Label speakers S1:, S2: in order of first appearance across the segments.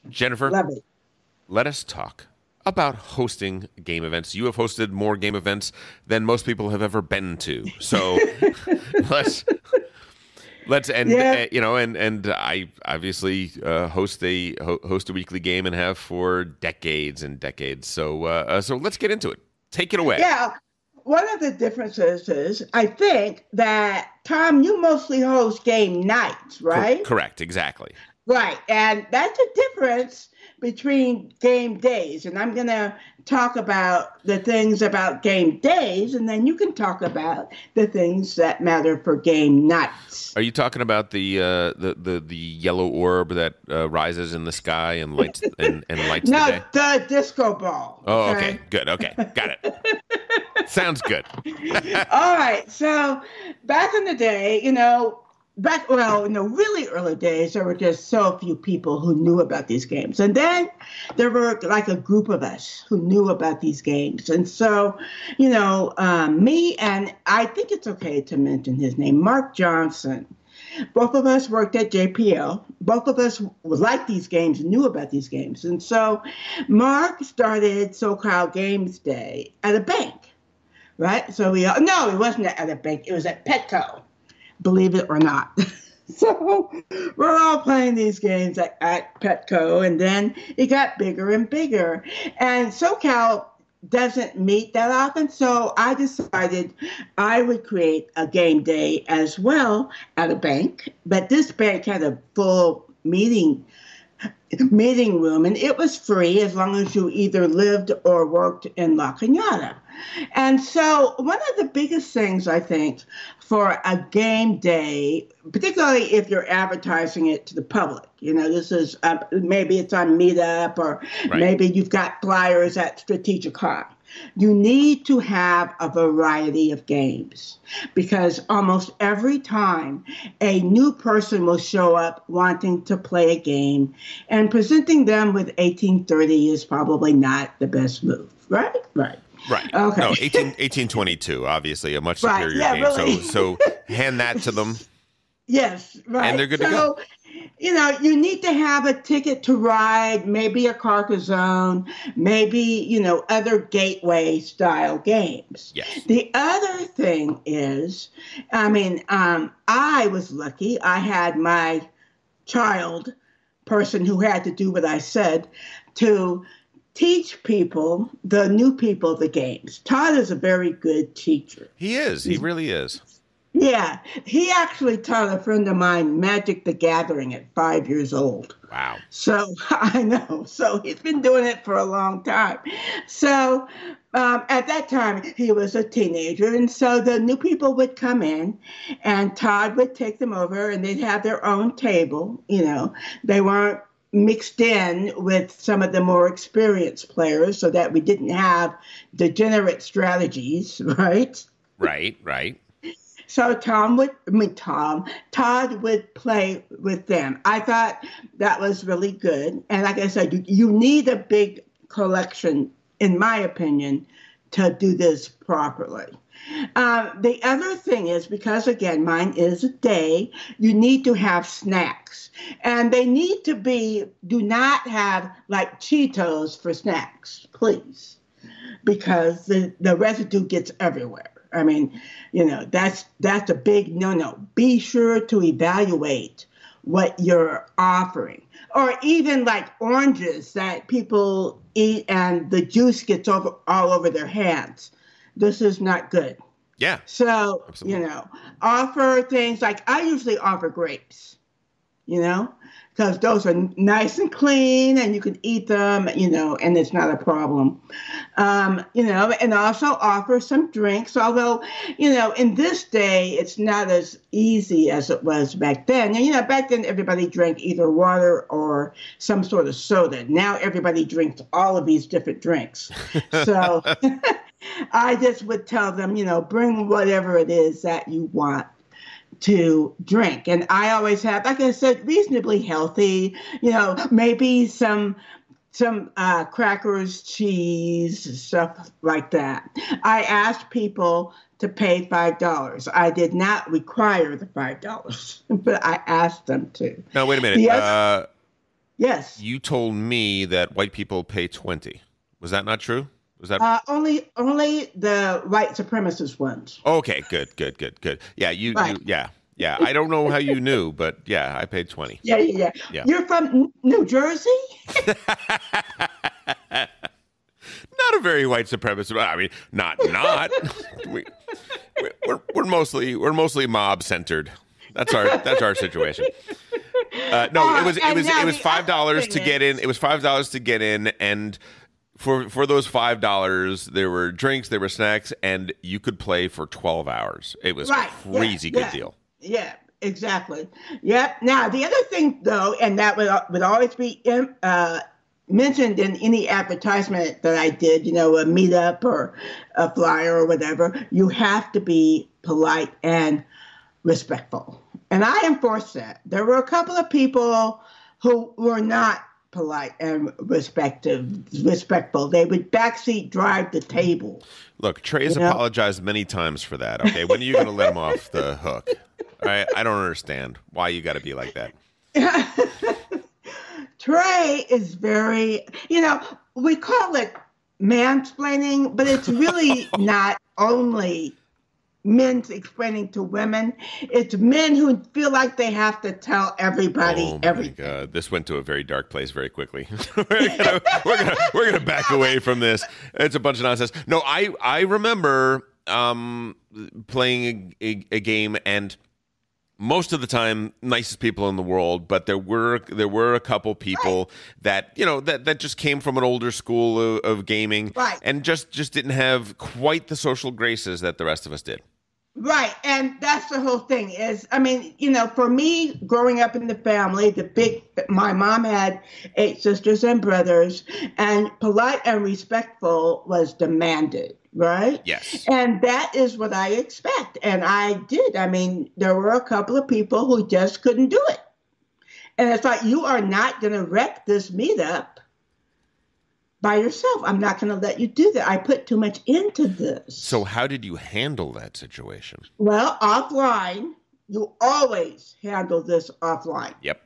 S1: Jennifer,
S2: Love it.
S1: let us talk about hosting game events. You have hosted more game events than most people have ever been to. So let's and
S2: Yeah.
S1: and I obviously host a weekly game and have for decades and decades. So let's get into it. Take it away.
S2: Yeah. One of the differences is I think that, Tom, you mostly host game nights, right?
S1: Correct. Exactly.
S2: Right. And that's a difference between game days. And I'm going to talk about the things about game days, and then you can talk about the things that matter for game nights.
S1: Are you talking about the yellow orb that rises in the sky and lights and lights the
S2: No,
S1: day?
S2: the disco ball.
S1: Oh, okay. Good. Okay. Got it. Sounds good.
S2: All right. So back in the day, well, in the really early days, there were just so few people who knew about these games. And then there were like a group of us who knew about these games. And so, me and I think it's okay to mention his name, Mark Johnson. Both of us worked at JPL. Both of us liked these games, knew about these games. And so Mark started SoCal Games Day at a bank, right? So no, it wasn't at a bank. It was at Petco, believe it or not. So we're all playing these games at Petco, and then it got bigger and bigger. And SoCal doesn't meet that often, so I decided I would create a game day as well at a bank. But this bank had a full meeting room, and it was free as long as you either lived or worked in La Cañada. And so one of the biggest things, I think, for a game day, particularly if you're advertising it to the public, this is maybe it's on Meetup, or
S1: Right.
S2: maybe you've got flyers at Strategic High. You need to have a variety of games, because almost every time a new person will show up wanting to play a game, and presenting them with 1830 is probably not the best move, right? Right.
S1: Right.
S2: Okay.
S1: No, 1822, obviously a much
S2: Right,
S1: superior
S2: yeah,
S1: game.
S2: really.
S1: So hand that to them,
S2: Yes, right.
S1: and they're good to go.
S2: So, you need to have a ticket to ride, maybe a Carcassonne, maybe, other gateway style games.
S1: Yes.
S2: The other thing is, I was lucky. I had my child, person who had to do what I said, to teach people, the new people, the games. Todd is a very good teacher.
S1: He is. He really is.
S2: Yeah, he actually taught a friend of mine Magic the Gathering at 5 years old.
S1: Wow.
S2: So I know. So he's been doing it for a long time. So at that time, he was a teenager. And so the new people would come in, and Todd would take them over, and they'd have their own table. They weren't mixed in with some of the more experienced players, so that we didn't have degenerate strategies, right?
S1: Right.
S2: So Todd would play with them. I thought that was really good. And like I said, you need a big collection, in my opinion, to do this properly. The other thing is, because again, mine is a day, you need to have snacks. And they need to do not have like Cheetos for snacks, please, because the residue gets everywhere. That's a big no-no. Be sure to evaluate what you're offering. Or even like oranges that people eat and the juice gets all over their hands. This is not good.
S1: Yeah.
S2: So,
S1: Absolutely.
S2: offer things like, I usually offer grapes, because those are nice and clean and you can eat them, and it's not a problem. And also offer some drinks, although, in this day, it's not as easy as it was back then. And, back then, everybody drank either water or some sort of soda. Now everybody drinks all of these different drinks. So I just would tell them, bring whatever it is that you want to drink. And I always have, like I said, reasonably healthy, maybe some crackers, cheese, stuff like that. I asked people to pay $5. I did not require the $5, but I asked them to.
S1: No, wait a minute.
S2: Yes.
S1: You told me that white people pay 20. Was that not true? Was that
S2: Only the white supremacist ones.
S1: okay? Good, good, good, good. Yeah,
S2: Right.
S1: yeah. I don't know how you knew, but yeah, I paid 20.
S2: Yeah, yeah, yeah.
S1: Yeah.
S2: You're from New Jersey?
S1: Not a very white supremacist. I mean, not. we, we're mostly mob centered. That's our situation. No, it was $5 to get in. It was $5 to get in, and for those $5, there were drinks, there were snacks, and you could play for 12 hours. It was crazy good deal.
S2: Yeah, exactly. Yep. Now the other thing, though, and that would always be mentioned in any advertisement that I did, a meetup or a flyer or whatever, you have to be polite and respectful. And I enforced that. There were a couple of people who were not polite and respectful. They would backseat drive the table.
S1: Look, Trey's apologized many times for that. Okay, when are you going to let him off the hook? All right, I don't understand why you got to be like that.
S2: Trey is very, we call it mansplaining, but it's really not only men explaining to women. It's men who feel like they have to tell everybody everything. Oh my God,
S1: this went to a very dark place very quickly. we're gonna back away from this. It's a bunch of nonsense. No, I remember playing a game, and most of the time, nicest people in the world, but there were a couple people that that just came from an older school of gaming, and just didn't have quite the social graces that the rest of us did.
S2: Right, and that's the whole thing. For me, growing up in the family, my mom had 8 sisters and brothers, and polite and respectful was demanded. Right?
S1: Yes.
S2: And that is what I expect. And I did. There were a couple of people who just couldn't do it. And it's like, you are not going to wreck this meetup by yourself. I'm not going to let you do that. I put too much into this.
S1: So how did you handle that situation?
S2: Well, offline, you always handle this offline.
S1: Yep.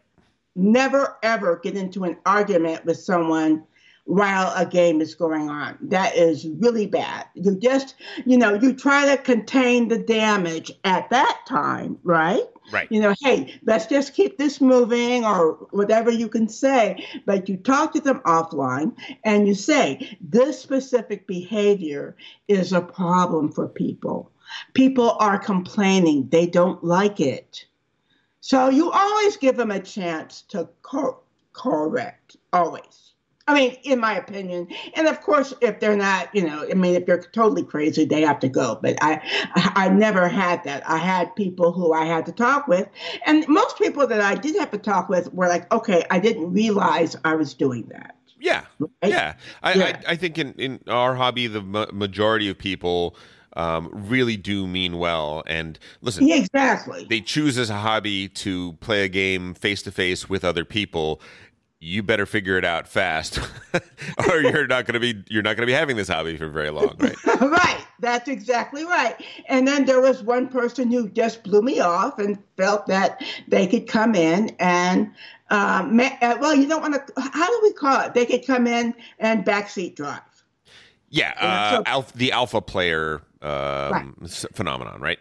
S2: Never, ever get into an argument with someone while a game is going on. That is really bad. You just, you try to contain the damage at that time, right?
S1: Right.
S2: Hey, let's just keep this moving or whatever you can say. But you talk to them offline and you say, this specific behavior is a problem for people. People are complaining. They don't like it. So you always give them a chance to correct, always. In my opinion. And of course, if they're not, if they're totally crazy, they have to go. But I never had that. I had people who I had to talk with. And most people that I did have to talk with were like, okay, I didn't realize I was doing that.
S1: Yeah. Right? Yeah. I think in our hobby, the majority of people really do mean well. And listen,
S2: yeah, exactly.
S1: They choose as a hobby to play a game face-to-face with other people. You better figure it out fast, or you're not going to be having this hobby for very long, right?
S2: Right. That's exactly right. And then there was one person who just blew me off and felt that they could come in and, you don't want to. How do we call it? They could come in and backseat drive.
S1: Yeah, the alpha player phenomenon, right?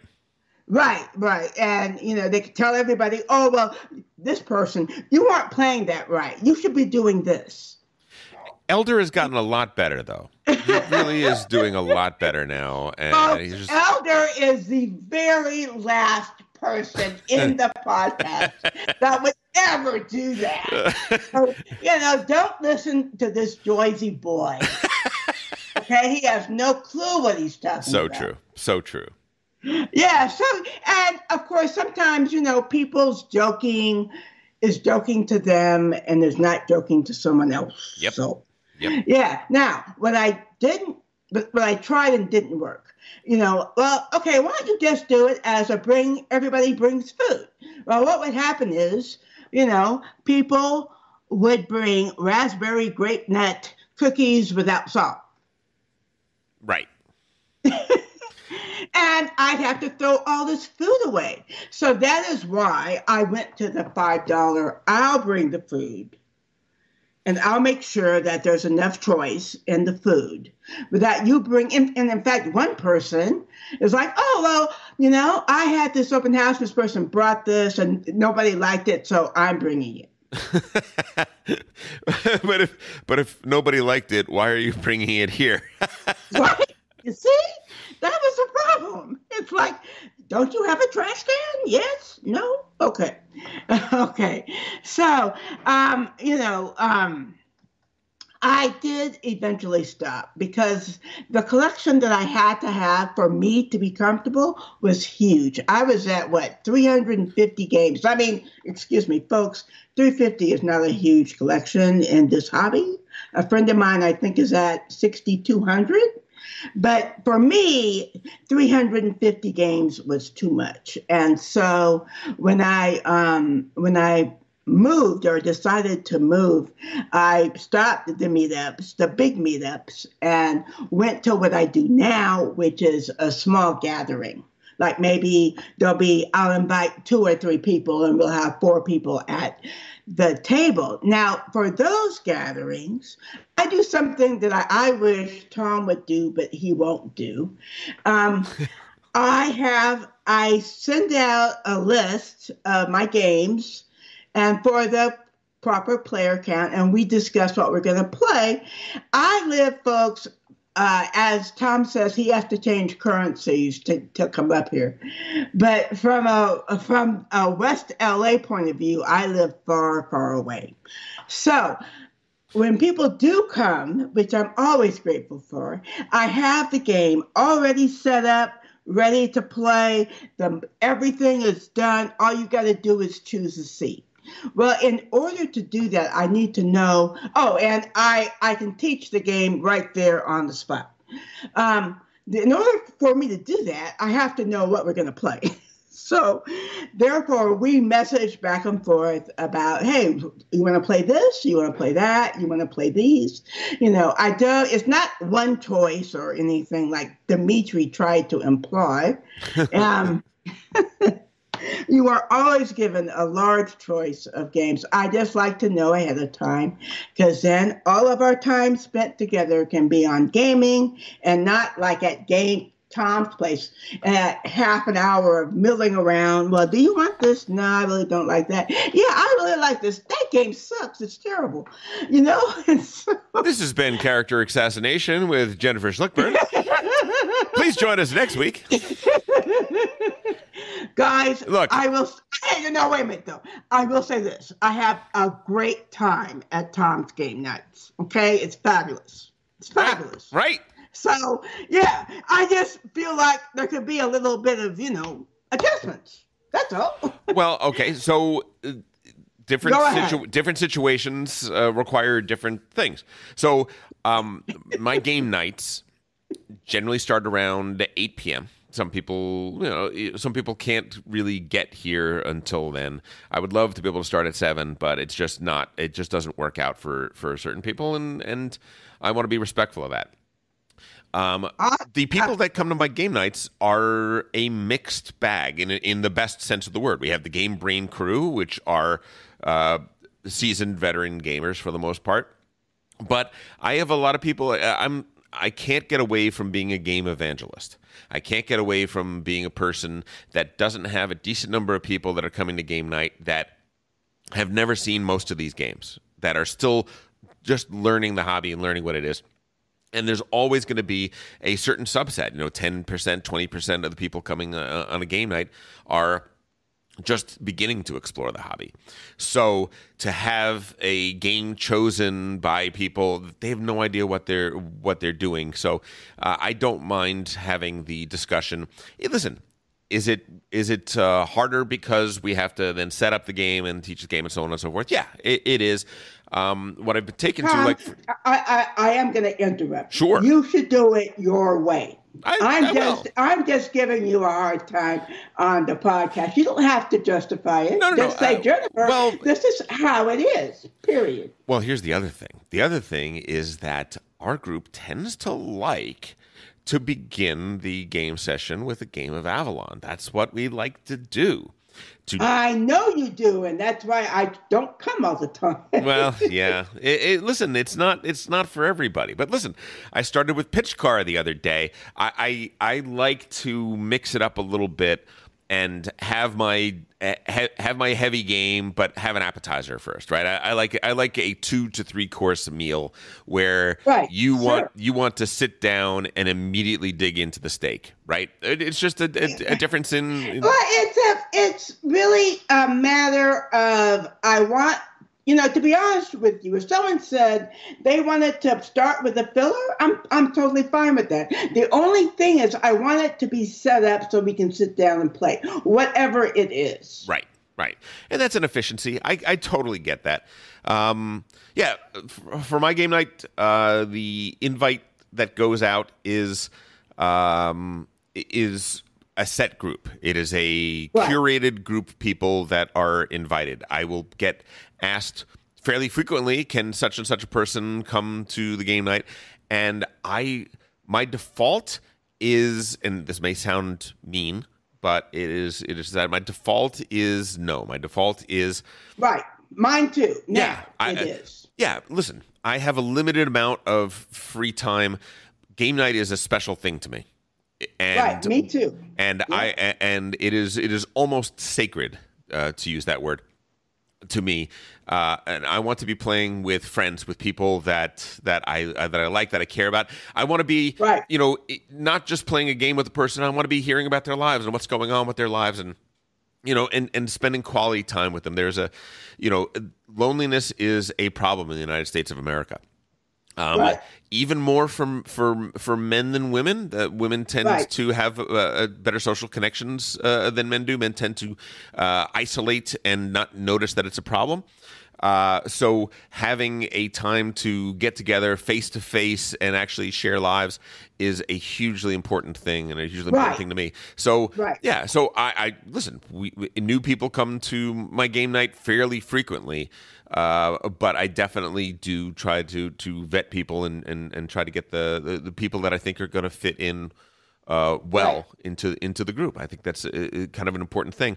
S2: Right. And, they could tell everybody, oh, well, this person, you weren't playing that right. You should be doing this.
S1: Elder has gotten a lot better, though. He really is doing a lot better now. And
S2: Elder is the very last person in the podcast that would ever do that. So, don't listen to this Joyzy boy. Okay? He has no clue what he's talking about.
S1: So true.
S2: Yeah. So, and of course, sometimes, people's joking is joking to them and is not joking to someone else.
S1: Yep.
S2: So,
S1: yep.
S2: Yeah. Now, what I tried and didn't work, well, okay, why don't you just do it as everybody brings food? Well, what would happen is, people would bring raspberry grape nut cookies without salt.
S1: Right.
S2: And I'd have to throw all this food away. So that is why I went to the $5, I'll bring the food and I'll make sure that there's enough choice in the food. But that you bring in, and in fact, one person is like, oh, well, I had this open house, this person brought this and nobody liked it, so I'm bringing it.
S1: but if nobody liked it, why are you bringing it here?
S2: Right? You see, that was the problem. It's like, don't you have a trash can? Yes? No? Okay. Okay. So, I did eventually stop because the collection that I had to have for me to be comfortable was huge. I was at 350 games. I mean, excuse me, folks, 350 is not a huge collection in this hobby. A friend of mine, I think, is at 6,200. But for me, 350 games was too much. And so when I moved or decided to move, I stopped the meetups, the big meetups, and went to what I do now, which is a small gathering. Like maybe I'll invite 2 or 3 people and we'll have 4 people at the table. Now, for those gatherings, I do something that I wish Tom would do, but he won't do. I send out a list of my games and for the proper player count, and we discuss what we're going to play. I live, folks, as Tom says, he has to change currencies to come up here. But from a West LA point of view, I live far, far away. So when people do come, which I'm always grateful for, I have the game already set up, ready to play. Everything is done. All you got to do is choose a seat. Well, in order to do that, I need to know, and I can teach the game right there on the spot. In order for me to do that, I have to know what we're going to play. So, therefore, we message back and forth about, hey, you want to play this? You want to play that? You want to play these? It's not one choice or anything like Dimitri tried to imply. You are always given a large choice of games. I just like to know ahead of time because then all of our time spent together can be on gaming and not like at Tom's place at half an hour of milling around. Well, do you want this? No, I really don't like that. Yeah, I really like this. That game sucks. It's terrible.
S1: This has been Character Assassination with Jennifer Schlickburn. Please join us next week.
S2: Guys,
S1: look.
S2: I will. Hey, wait a minute though. I will say this: I have a great time at Tom's game nights. Okay, it's fabulous. It's fabulous.
S1: Right.
S2: So yeah, I just feel like there could be a little bit of adjustments. That's all.
S1: Well, okay, so different situations require different things. So my game nights generally start around 8 p.m. Some people can't really get here until then. I would love to be able to start at 7, but it just doesn't work out for certain people, and I want to be respectful of that. The people that come to my game nights are a mixed bag in the best sense of the word. We have the Game Brain crew, which are seasoned veteran gamers for the most part. But I have a lot of people. I can't get away from being a game evangelist. I can't get away from being a person that doesn't have a decent number of people that are coming to game night that have never seen most of these games, that are still just learning the hobby and learning what it is. And there's always going to be a certain subset, 10%, 20% of the people coming on a game night are just beginning to explore the hobby. So to have a game chosen by people, they have no idea what they're doing. So I don't mind having the discussion. Hey, listen, is it harder because we have to then set up the game and teach the game and so on and so forth? Yeah, it is. What I've been taken to
S2: I am going to interrupt.
S1: Sure.
S2: You should do it your way.
S1: I'm
S2: just giving you a hard time on the podcast. You don't have to justify it. Just say, Jennifer, this is how it is, period.
S1: Well, here's the other thing. The other thing is that our group tends to like to begin the game session with a game of Avalon. That's what we like to do.
S2: I know you do, and that's why I don't come all the time.
S1: Well, yeah. Listen, it's not for everybody. But listen, I started with Pitch Car the other day. I like to mix it up a little bit and have my heavy game, but have an appetizer first, right? I like a 2 to 3 course meal where you want to sit down and immediately dig into the steak, right? It's just a difference in.
S2: Well, it's really a matter of I want. To be honest with you, if someone said they wanted to start with a filler, I'm totally fine with that. The only thing is I want it to be set up so we can sit down and play, whatever it is.
S1: Right. And that's an efficiency. I totally get that. Yeah, for my game night, the invite that goes out is a set group. It is a curated group of people that are invited. I will get asked fairly frequently, can such and such a person come to the game night? And my default is, and this may sound mean, but it is that my default is no. My default is
S2: right. Mine too. It is.
S1: Yeah, listen, I have a limited amount of free time. Game night is a special thing to me. And,
S2: me too.
S1: And it is almost sacred, to use that word, to me. And I want to be playing with friends, with people that I like, that I care about. I want to be, not just playing a game with a person. I want to be hearing about their lives and what's going on with their lives, and and spending quality time with them. There's loneliness is a problem in the United States of America. Even more for men than women. Women tend to have better social connections than men do. Men tend to isolate and not notice that it's a problem. So having a time to get together face to face and actually share lives is a hugely important thing, and a hugely important thing to me. So so I listen. New people come to my game night fairly frequently. But I definitely do try to vet people and try to get the people that I think are going to fit in into the group. I think that's kind of an important thing.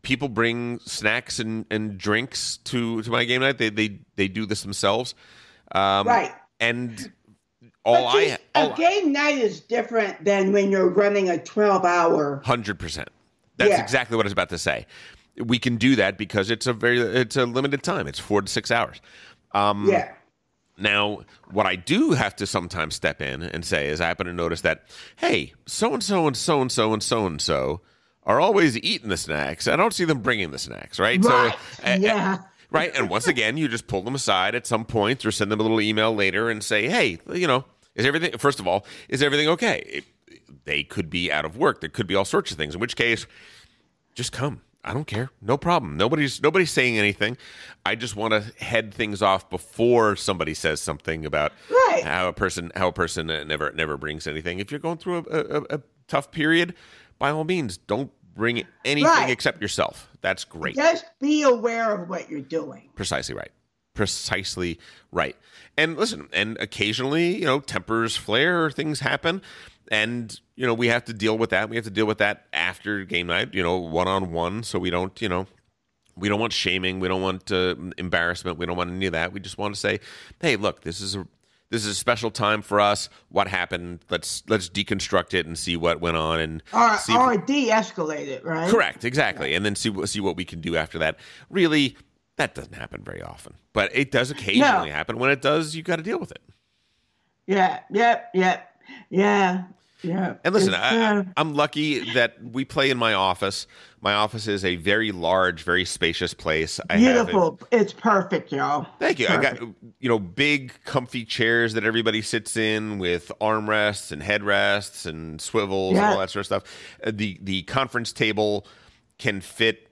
S1: People bring snacks and drinks to my game night. They do this themselves. And a
S2: game night is different than when you're running a 12-hour.
S1: 100%. That's exactly what I was about to say. We can do that because it's a limited time. It's 4 to 6 hours. Now, what I do have to sometimes step in and say is I happen to notice that, hey, so-and-so and so-and-so and so-and-so are always eating the snacks. I don't see them bringing the snacks, right? Right. And once again, you just pull them aside at some point or send them a little email later and say, hey, is everything okay? They could be out of work. There could be all sorts of things, in which case, just come. I don't care. No problem. Nobody's saying anything. I just want to head things off before somebody says something about how a person never brings anything. If you're going through a tough period, by all means, don't bring anything except yourself. That's great.
S2: Just be aware of what you're doing.
S1: Precisely right. And listen, and occasionally, tempers flare, things happen. And, we have to deal with that. We have to deal with that after game night, one-on-one. So we don't want shaming. We don't want embarrassment. We don't want any of that. We just want to say, hey, look, this is a special time for us. What happened? Let's deconstruct it and see what went on, and
S2: or de-escalate it, right?
S1: Correct, exactly. And then see what we can do after that. Really, that doesn't happen very often, but it does occasionally happen. When it does, you got to deal with it.
S2: Yeah.
S1: And listen, I'm lucky that we play in my office. My office is a very large, very spacious place.
S2: Beautiful. It's perfect, y'all.
S1: Thank you.
S2: Perfect.
S1: I got, big, comfy chairs that everybody sits in with armrests and headrests and swivels and all that sort of stuff. The conference table can fit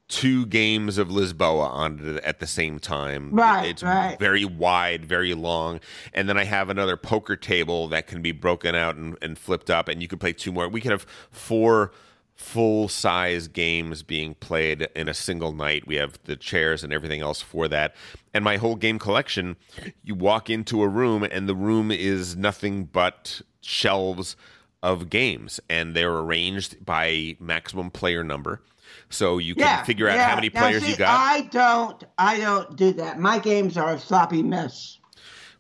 S1: 2 games of Lisboa on it at the same time. It's very wide, very long. And then I have another poker table that can be broken out and flipped up, and you can play 2 more. We can have 4 full-size games being played in a single night. We have the chairs and everything else for that. And my whole game collection, you walk into a room, and the room is nothing but shelves of games, and they're arranged by maximum player number. so you can figure out how many
S2: Now,
S1: players
S2: see,
S1: you got.
S2: I don't do that. My games are a sloppy mess.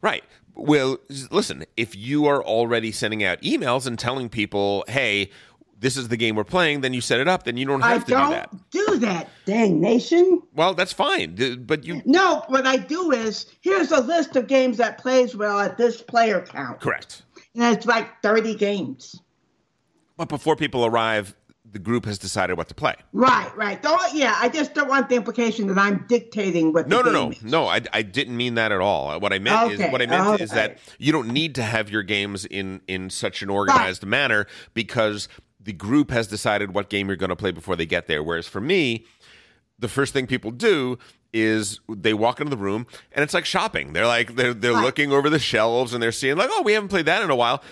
S1: Right. Well, listen, if you are already sending out emails and telling people, hey, this is the game we're playing, then you set it up, then you don't have to do that.
S2: I don't do that, dang nation.
S1: Well, that's fine. But you...
S2: No, what I do is, here's a list of games that plays well at this player count.
S1: Correct.
S2: And it's like 30 games.
S1: But before people arrive, the group has decided what to play.
S2: Right. I just don't want the implication that I'm dictating what the game is.
S1: No, I didn't mean that at all. What I meant is that you don't need to have your games in such an organized manner because the group has decided what game you're going to play before they get there. Whereas for me, the first thing people do is they walk into the room and it's like shopping. They're looking over the shelves and they're seeing like, oh, we haven't played that in a while.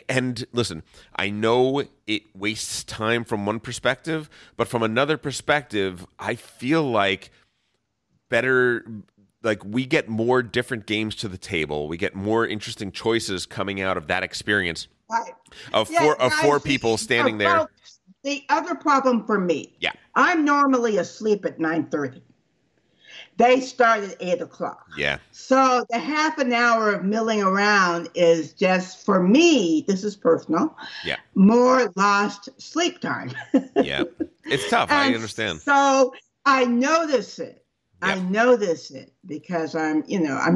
S1: And listen, I know it wastes time from one perspective, but from another perspective, I feel like we get more different games to the table. We get more interesting choices coming out of that experience of four people standing there.
S2: The other problem for me,
S1: yeah,
S2: I'm normally asleep at 9:30. They start at 8 o'clock.
S1: Yeah.
S2: So the half an hour of milling around is just, for me, this is personal, more lost sleep time.
S1: Yeah. It's tough. I understand.
S2: So I notice it. Yep. I notice it because I'm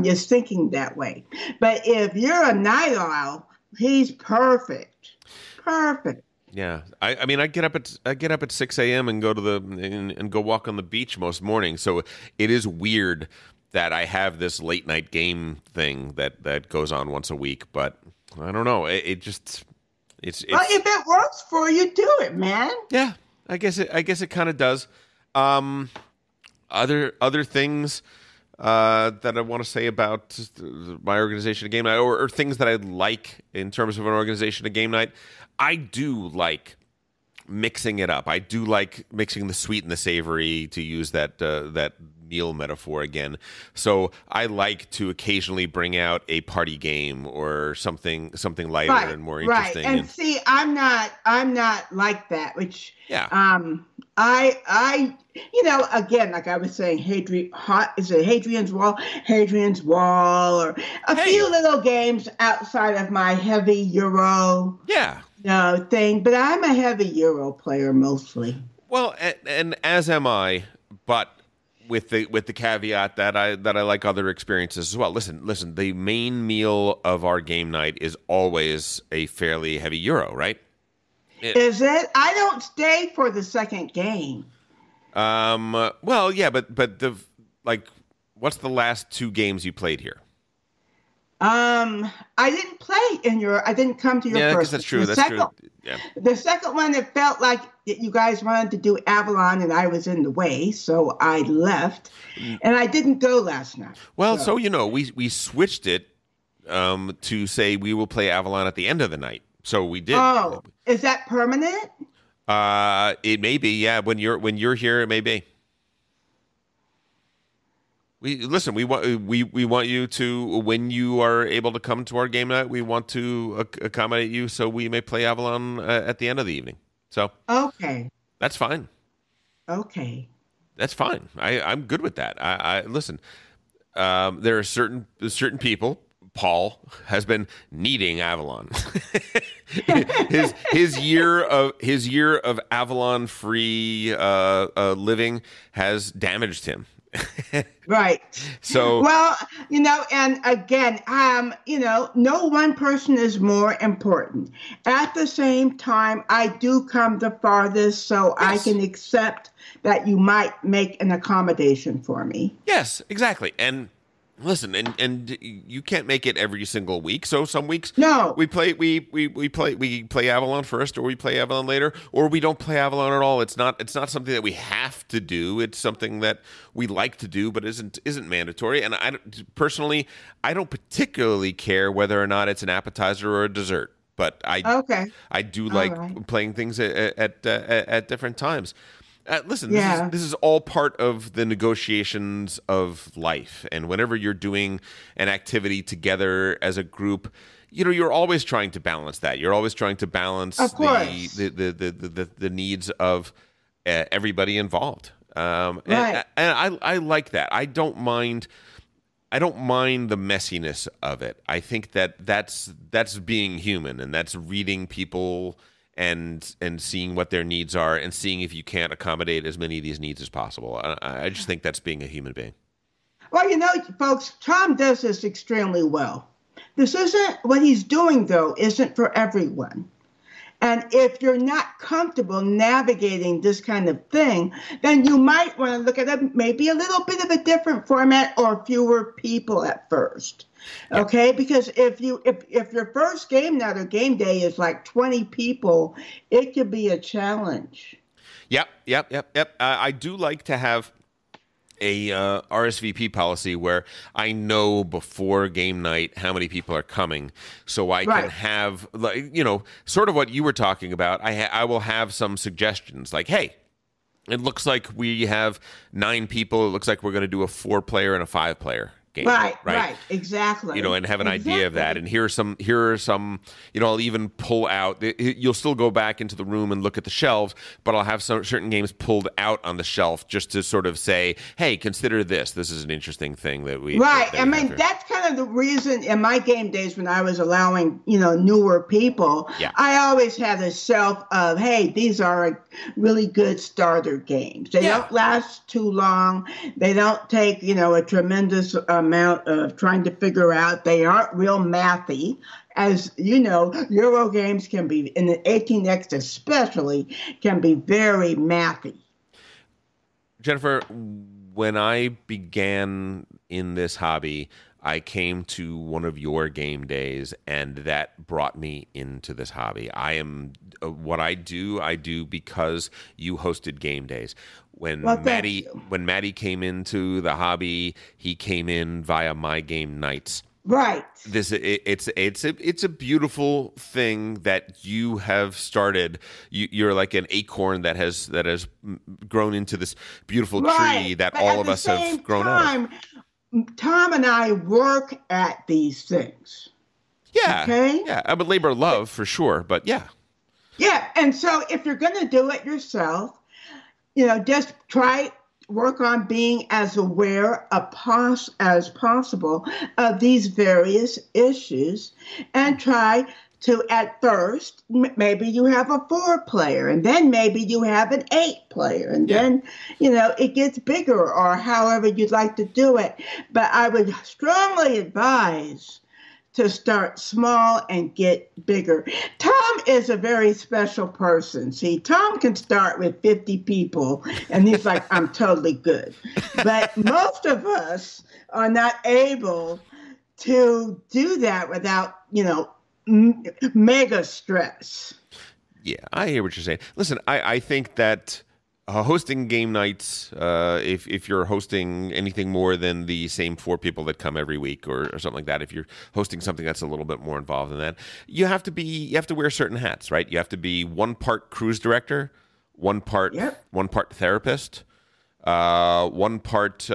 S2: just thinking that way. But if you're a night owl, he's perfect. Perfect.
S1: Yeah, I mean, I get up at 6 a.m. and go to and go walk on the beach most mornings. So it is weird that I have this late night game thing that goes on once a week. But I don't know. It's
S2: well, if it works for you, do it, man.
S1: Yeah, I guess it kind of does. Other things that I want to say about my organization of game night, or things that I like in terms of an organization of game night. I do like mixing it up. I do like mixing the sweet and the savory, to use that meal metaphor again. So I like to occasionally bring out a party game or something lighter and more interesting.
S2: Right. And see, I'm not like that. Which I again, like I was saying, Hadrian's Wall, or a few little games outside of my heavy Euro.
S1: Yeah.
S2: Thing, but I'm a heavy Euro player mostly.
S1: Well, and as am I, but with the caveat that I like other experiences as well. Listen. The main meal of our game night is always a fairly heavy Euro, right?
S2: Is it? I don't stay for the second game.
S1: Well, yeah, but what's the last two games you played here?
S2: I didn't play in your. I didn't come to your first.
S1: Yeah, because that's true. That's true. Yeah.
S2: The second one, it felt like you guys wanted to do Avalon, and I was in the way, so I left, and I didn't go last night.
S1: Well, so we switched it to say we will play Avalon at the end of the night. So we did.
S2: Oh, is that permanent?
S1: It may be. Yeah, when you're here, it may be. We want you to, when you are able to come to our game night, we want to accommodate you so we may play Avalon at the end of the evening. So
S2: okay,
S1: that's fine.
S2: Okay,
S1: that's fine. I'm good with that. I listen. There are certain people. Paul has been needing Avalon. his year of Avalon free living has damaged him.
S2: Right.
S1: So
S2: well, and again, no one person is more important. At the same time, I do come the farthest, so yes. I can accept that you might make an accommodation for me.
S1: Yes, exactly. And listen, and you can't make it every single week. So some weeks,
S2: no,
S1: we play Avalon first, or we play Avalon later, or we don't play Avalon at all. It's not something that we have to do. It's something that we like to do, but isn't mandatory. And I personally don't particularly care whether or not it's an appetizer or a dessert. But I do like playing things at different times. Listen, this is all part of the negotiations of life. And whenever you're doing an activity together as a group, you're always trying to balance that. You're always trying to balance the needs of everybody involved.
S2: Right.
S1: And I like that. I don't mind the messiness of it. I think that's being human, and that's reading people and seeing what their needs are and seeing if you can't accommodate as many of these needs as possible. I just think that's being a human being.
S2: Well, folks, Tom does this extremely well. This isn't what he's doing, though, isn't for everyone. And if you're not comfortable navigating this kind of thing, then you might want to look at maybe a little bit of a different format or fewer people at first. Okay, because if your first game night or game day is like 20 people, it could be a challenge.
S1: Yep. I do like to have a RSVP policy where I know before game night how many people are coming, so I can have, sort of what you were talking about. I will have some suggestions like, hey, it looks like we have 9 people. It looks like we're going to do a 4-player and a 5-player game.
S2: Right, exactly.
S1: And have an idea of that. And here are some, I'll even pull out, you'll still go back into the room and look at the shelves, but I'll have some certain games pulled out on the shelf just to sort of say, hey, consider this. This is an interesting thing that we.
S2: Right.
S1: That
S2: I mean, that's kind of the reason in my game days when I was allowing, newer people, I always had a shelf of, hey, these are really good starter games. They don't last too long. They don't take, a tremendous amount of trying to figure out. They aren't real mathy. As you know, Euro games can be, in the 18X especially, can be very mathy.
S1: Jennifer, when I began in this hobby, I came to one of your game days, and that brought me into this hobby. What I do because you hosted game days. When Maddie came into the hobby, he came in via My Game Nights.
S2: Right.
S1: It's a beautiful thing that you have started. You're like an acorn that has grown into this beautiful tree that but all of us have grown out of.
S2: Tom and I work at these things.
S1: Yeah.
S2: Okay.
S1: Yeah. I'm a labor of love for sure, but yeah.
S2: Yeah. And so if you're going to do it yourself, just work on being as aware as possible of these various issues, and try to, at first, maybe you have a 4-player, and then maybe you have an 8-player, and then, it gets bigger, or however you'd like to do it. But I would strongly advise to start small and get bigger. Tom is a very special person. See, Tom can start with 50 people, and he's like, I'm totally good. But most of us are not able to do that without, mega stress.
S1: Yeah, I hear what you're saying. Listen, I think that hosting game nights, if you're hosting anything more than the same 4 people that come every week or something like that, if you're hosting something that's a little bit more involved than that, you have to wear certain hats, right? You have to be 1 part cruise director, 1 part therapist, 1 part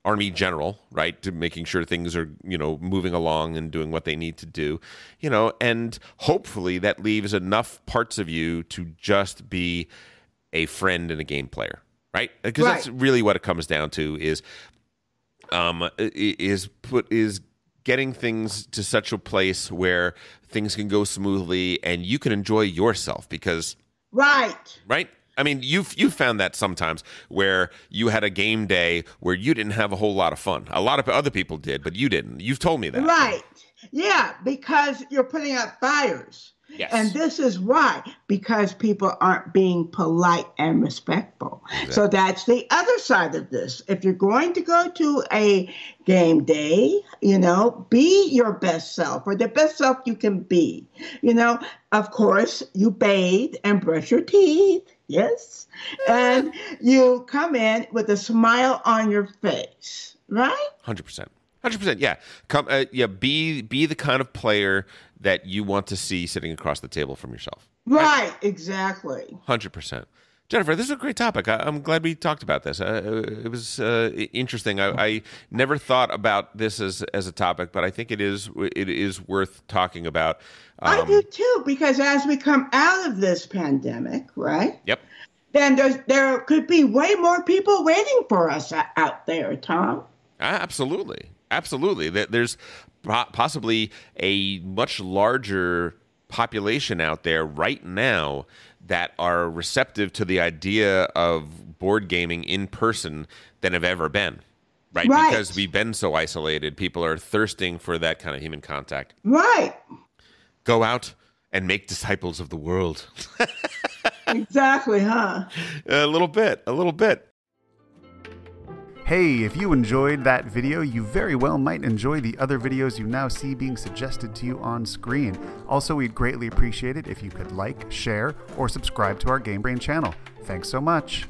S1: Army general, right, to making sure things are, moving along and doing what they need to do, and hopefully that leaves enough parts of you to just be a friend and a game player, right? Because that's really what it comes down to is getting things to such a place where things can go smoothly and you can enjoy yourself because right. I mean, you've found that sometimes where you had a game day where you didn't have a whole lot of fun. A lot of other people did, but you didn't. You've told me that.
S2: Right. Yeah, because you're putting out fires.
S1: Yes.
S2: And this is why, because people aren't being polite and respectful. Exactly. So that's the other side of this. If you're going to go to a game day, be your best self or the best self you can be. Of course, you bathe and brush your teeth. Yes. And you come in with a smile on your face, right?
S1: 100%. 100%. Yeah. Be the kind of player that you want to see sitting across the table from yourself.
S2: Right. Exactly.
S1: 100%. Jennifer, this is a great topic. I'm glad we talked about this. It was interesting. I never thought about this as a topic, but I think it is worth talking about.
S2: I do too, because as we come out of this pandemic, right?
S1: Yep.
S2: Then there could be way more people waiting for us out there, Tom.
S1: Absolutely. Absolutely. There's possibly a much larger population out there right now that are receptive to the idea of board gaming in person than have ever been. Right? Because we've been so isolated. People are thirsting for that kind of human contact.
S2: Right.
S1: Go out and make disciples of the world.
S2: Exactly, huh?
S1: A little bit.
S3: Hey, if you enjoyed that video, you very well might enjoy the other videos you now see being suggested to you on screen. Also, we'd greatly appreciate it if you could like, share, or subscribe to our Game Brain channel. Thanks so much.